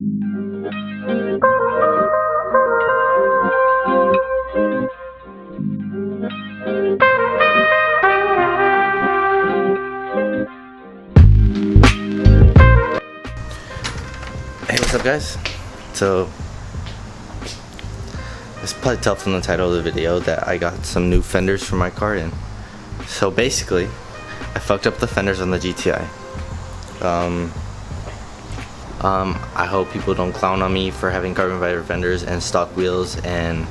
Hey, what's up guys? So, it's probably tell from the title of the video that I got some new fenders for my car in. So basically, I fucked up the fenders on the GTI. I hope people don't clown on me for having carbon fiber fenders and stock wheels and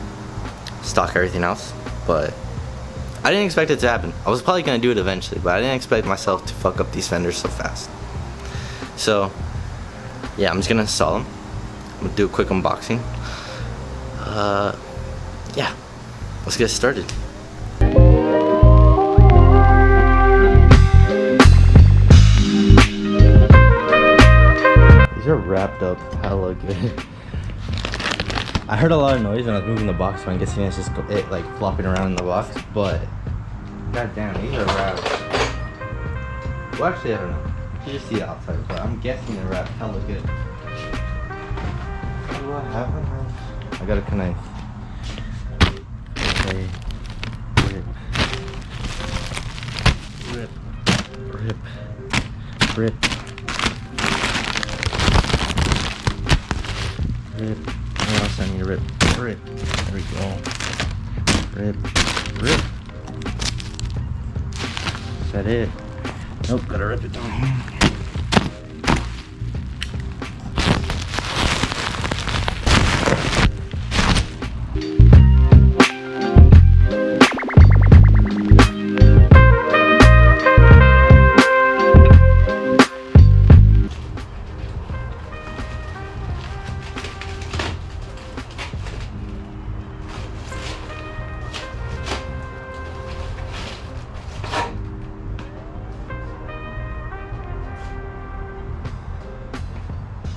stock everything else, but I didn't expect it to happen. I was probably gonna do it eventually, but I didn't expect myself to fuck up these fenders so fast. So yeah, I'm just gonna install them. I'm gonna do a quick unboxing. Yeah, let's get started. These are wrapped up hella good. I heard a lot of noise when I was moving the box, so I'm guessing it's just it like flopping around in the box, but goddamn, these are wrapped. Well, actually, I don't know. You just see the outside, but I'm guessing they're wrapped hella good. What do I have in here? I got a knife. Okay. Rip. Rip. Rip. Rip. What else I need to rip? Rip. There we go. Rip. Rip. Is that it? Nope, gotta rip it down here.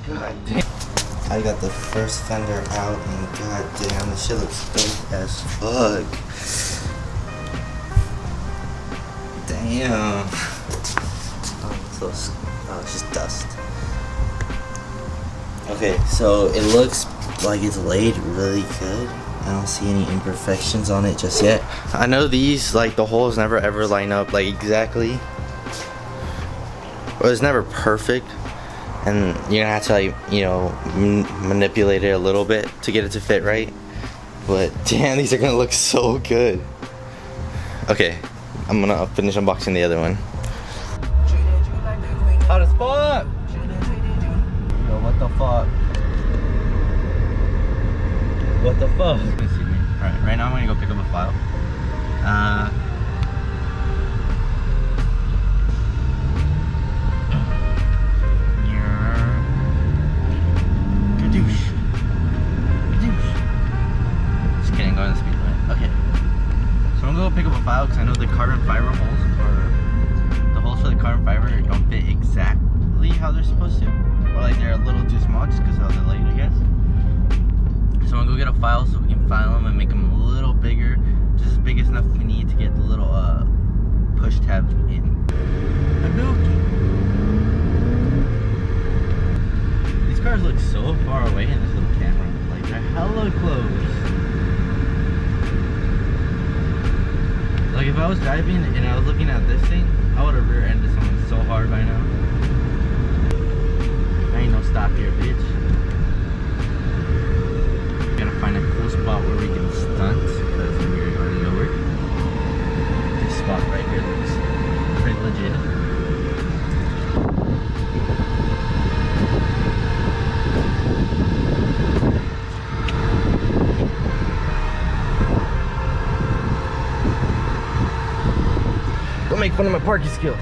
God damn. I got the first fender out and god damn, this shit looks dope as fuck. Damn. Oh, it's just dust. Okay, so it looks like it's laid really good. I don't see any imperfections on it just yet. I know these, like, the holes never ever line up like exactly. Well, it's never perfect. And you're gonna have to, like, you know, manipulate it a little bit to get it to fit right. But damn, these are gonna look so good. Okay, I'm gonna finish unboxing the other one. Hot as fuck! Yo, what the fuck? What the fuck? Alright, right now I'm gonna go pick up a file. Pick up a file because I know the carbon fiber holes, or the holes for the carbon fiber, don't fit exactly how they're supposed to, or like they're a little too small just because how they're laid, I guess. So I'm gonna go get a file so we can file them and make them a little bigger, just as big as enough we need to get the little push tab in. These cars look so far away in this little camera, like they're hella close. Like if I was driving and I was looking at this thing, I would have rear-ended someone so hard by now. I ain't no stop here, bitch. Gotta find a cool spot where we can stunt, because we're already over. This spot right here looks pretty legit. Don't make fun of my parking skills.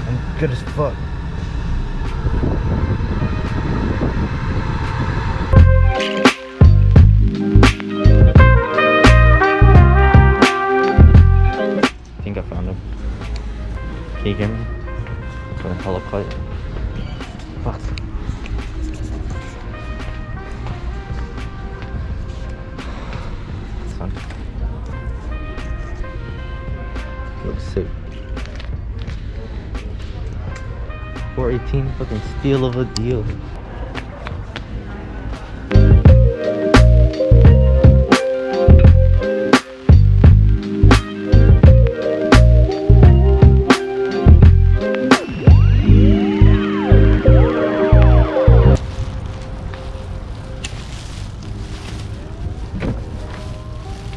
I'm good as fuck. I think I found him. Can you hear me? It's going hella quiet. Fuck. Son. Looks sick. 418, fucking steal of a deal.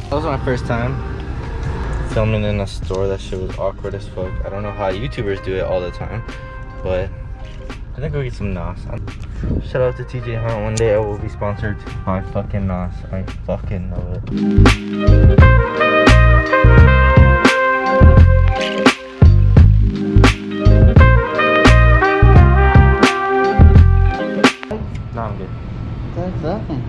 That was my first time filming in a store. That shit was awkward as fuck. I don't know how YouTubers do it all the time, but I think we'll get some NOS. Shout out to TJ Hunt. One day I will be sponsored by fucking NOS. I fucking know it. No, I'm good. What's that thing?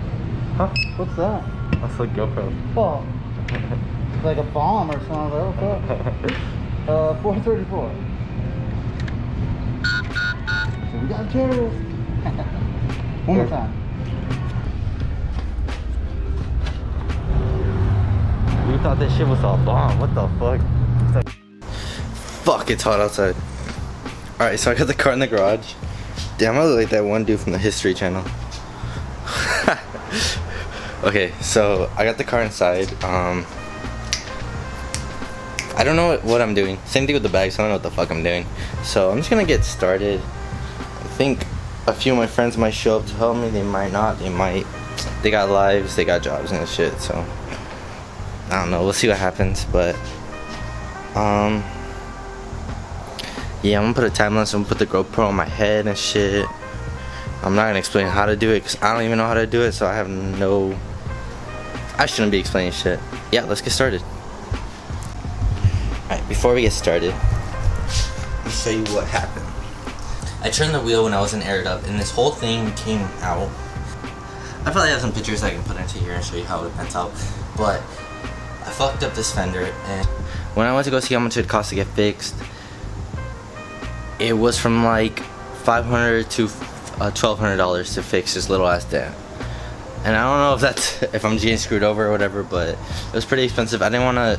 Huh? What's that? That's like GoPro. Oh, it's like a bomb or something. What's that? 434. So we got terrorists. One more time. We thought this shit was a bomb. What the fuck? Fuck, it's hot outside. Alright, so I got the car in the garage. Damn, I look like that one dude from the History Channel. Okay, so I got the car inside. I don't know what I'm doing. Same thing with the bags. I don't know what the fuck I'm doing. So I'm just gonna get started. I think a few of my friends might show up to help me. They might not. They might. They got lives. They got jobs and shit. So I don't know. We'll see what happens. But yeah, I'm gonna put a time lapse. I'm gonna put the GoPro on my head and shit. I'm not gonna explain how to do it because I don't even know how to do it, so I have no. I shouldn't be explaining shit. Yeah, let's get started. Alright, before we get started, let me show you what happened. I turned the wheel when I wasn't aired up, and this whole thing came out. I probably have some pictures I can put into here and show you how it went out, but I fucked up this fender, and when I went to go see how much it cost to get fixed, it was from like $500 to $1,200 to fix this little ass dent. And I don't know if that's if I'm getting screwed over or whatever, but it was pretty expensive. I didn't want to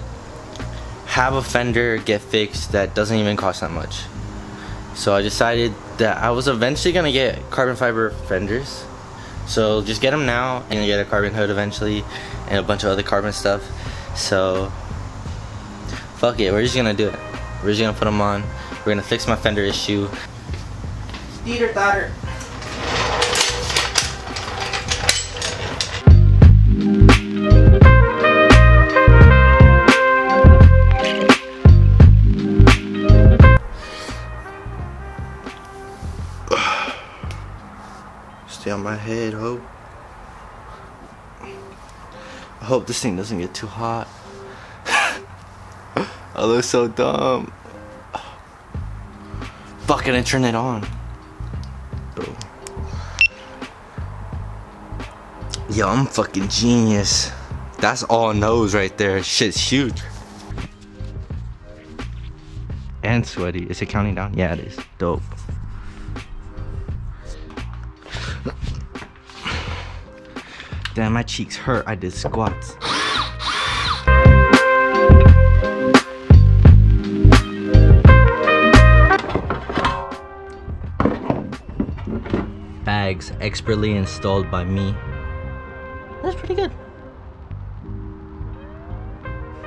have a fender get fixed that doesn't even cost that much. So I decided that I was eventually gonna get carbon fiber fenders. So just get them now and get a carbon hood eventually and a bunch of other carbon stuff. So fuck it, we're just gonna do it. We're just gonna put them on. We're gonna fix my fender issue. Steeder daughter. Stay on my head, hope. I hope this thing doesn't get too hot. I look so dumb. Fucking and turn it on. Bro. Yo, I'm fucking genius. That's all nose right there. Shit's huge. And sweaty. Is it counting down? Yeah, it is. Dope. Damn, my cheeks hurt. I did squats. Bags expertly installed by me. That's pretty good.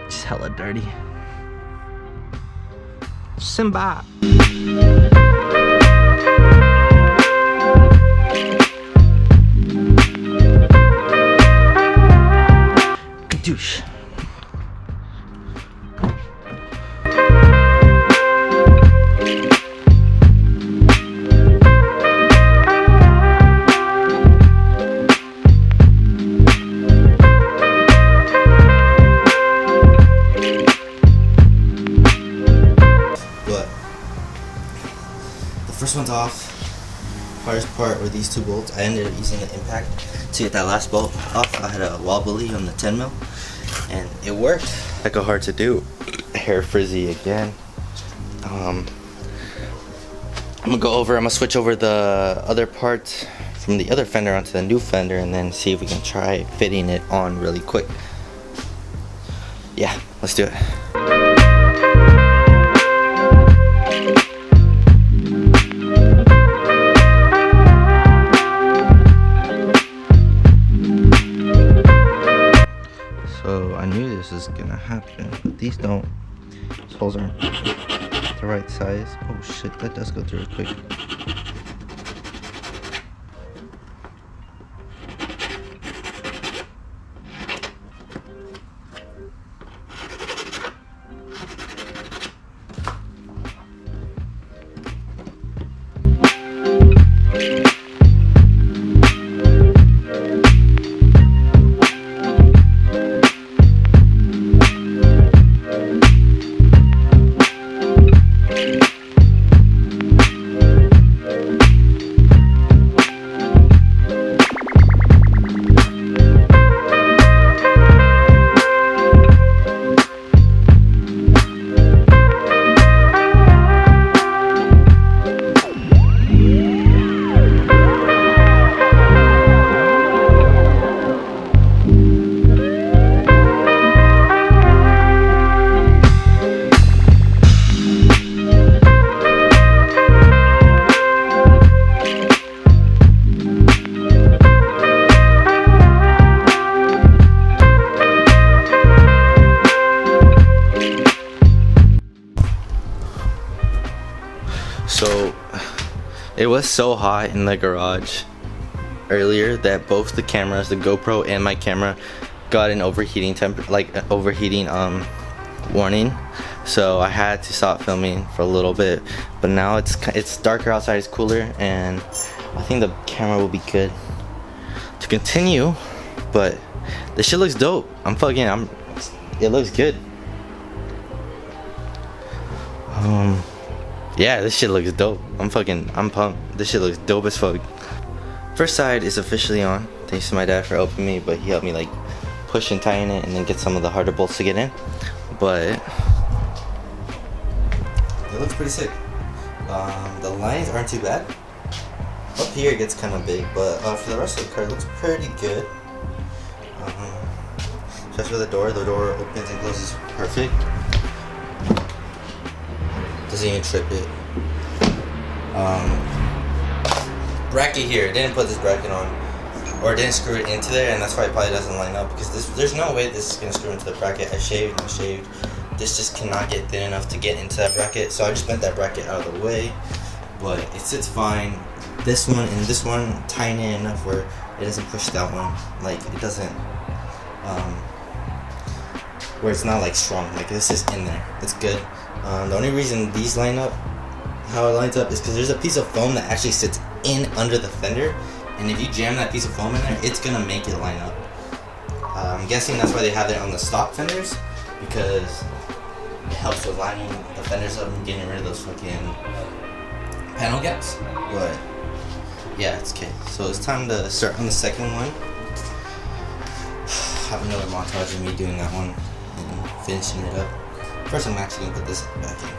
Just hella dirty. Simba. Douche. First one's off. Hardest part were these two bolts. I ended up using the impact to get that last bolt off. I had a wobbly on the 10 mil and it worked. Like hard to do. Hair frizzy again. I'm gonna switch over the other parts from the other fender onto the new fender and then see if we can try fitting it on really quick. Yeah, let's do it. this is gonna happen, but these don't. These holes aren't the right size. Oh shit, that does go through quick. So it was so hot in the garage earlier that both the cameras, the GoPro and my camera, got an overheating warning. So I had to stop filming for a little bit, but now it's darker outside, it's cooler, and I think the camera will be good to continue. But this shit looks dope. It looks good. Yeah, this shit looks dope. I'm pumped. This shit looks dope as fuck. First side is officially on. Thanks to my dad for helping me, but he helped me like push and tighten it and then get some of the harder bolts to get in. But it looks pretty sick. The lines aren't too bad. Up here it gets kind of big, but for the rest of the car it looks pretty good. Especially with the door opens and closes perfect. Doesn't even trip it. Bracket here, didn't put this bracket on, or didn't screw it into there, and that's why it probably doesn't line up, because there's no way this is gonna screw into the bracket. I shaved. This just cannot get thin enough to get into that bracket, so I just bent that bracket out of the way, but it sits fine. This one and this one tiny enough where it doesn't push that one, like it doesn't, where it's not like strong, like this is in there, it's good. The only reason these line up how it lines up is because there's a piece of foam that actually sits in under the fender, and if you jam that piece of foam in there, it's gonna make it line up. I'm guessing that's why they have it on the stock fenders, because it helps with lining the fenders up and getting rid of those fucking panel gaps. But yeah, it's okay. So it's time to start on the second one. Have another montage of me doing that one and finishing it up. First, I'm actually gonna put this back in.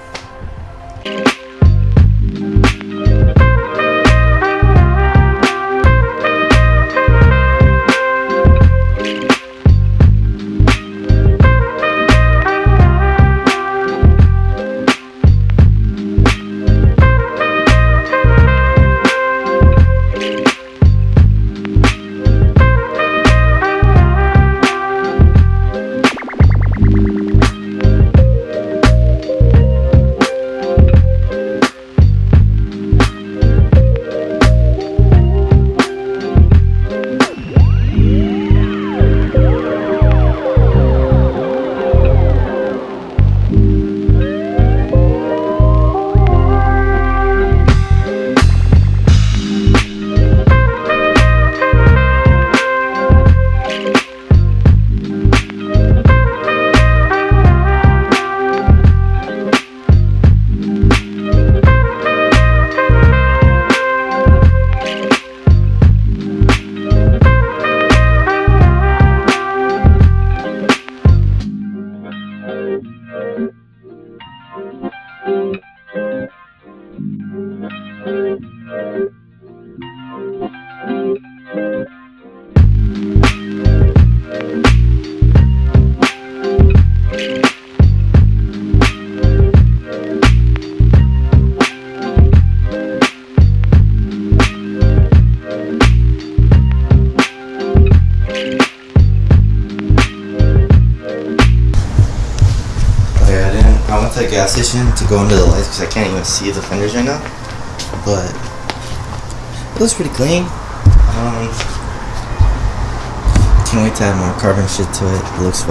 gas station to go under the lights because I can't even see the fenders right now. But it looks pretty clean. Can't wait to add more carbon shit to it. It looks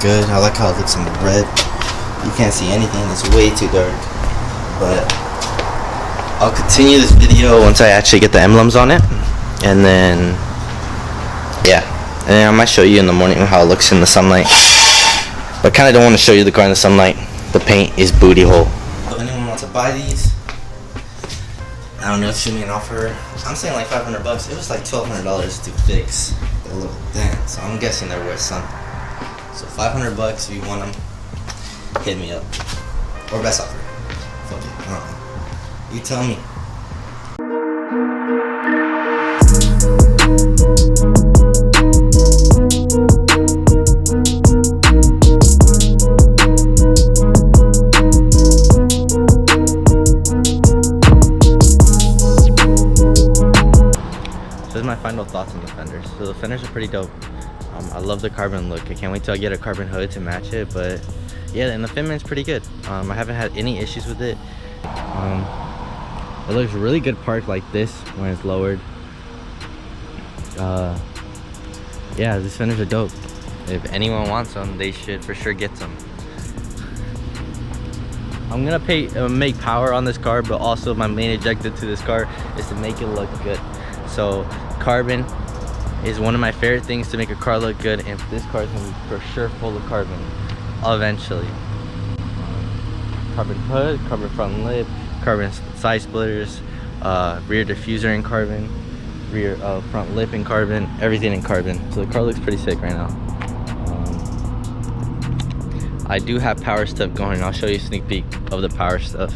good. I like how it looks in the red. You can't see anything. It's way too dark. But I'll continue this video once I actually get the emblems on it, and then yeah, and then I might show you in the morning how it looks in the sunlight. But kind of don't want to show you the car in the sunlight. The paint is booty hole. If anyone wants to buy these, I don't know, shoot me an offer. I'm saying like $500. It was like $1,200 to fix the little dent, so I'm guessing they're worth something. So $500 if you want them, hit me up. Or best offer. Fuck it, I don't know. You tell me. So this is my final thoughts on the fenders. So the fenders are pretty dope. I love the carbon look. I can't wait till I get a carbon hood to match it. But yeah, and the fitment's pretty good. I haven't had any issues with it. It looks really good parked like this when it's lowered. Yeah, these fenders are dope. If anyone wants them, they should for sure get some. I'm gonna make power on this car, but also my main objective to this car is to make it look good. So carbon is one of my favorite things to make a car look good, and this car is gonna be for sure full of carbon eventually. Carbon hood, carbon front lip, carbon side splitters, rear diffuser in carbon, rear front lip in carbon, everything in carbon. So the car looks pretty sick right now. I do have power stuff going. I'll show you a sneak peek of the power stuff.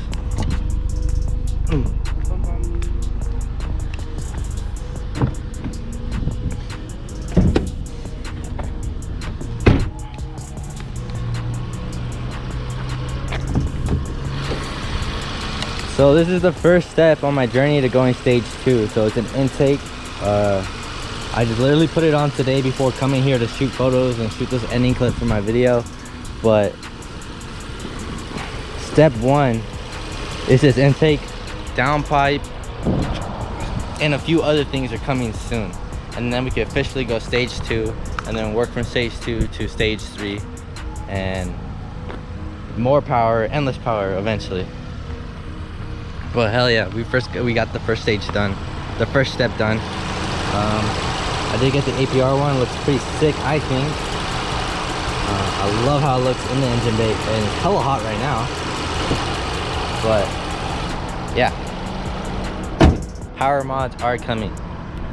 So this is the first step on my journey to going stage 2. So it's an intake. I just literally put it on today before coming here to shoot photos and shoot this ending clip for my video. But step 1 is this intake, downpipe, and a few other things are coming soon. And then we can officially go stage 2 and then work from stage 2 to stage 3 and more power, endless power eventually. But hell yeah, we got the first stage done, the first step done. I did get the APR one. Looks pretty sick, I think. I love how it looks in the engine bay, and it's hella hot right now. But yeah, power mods are coming.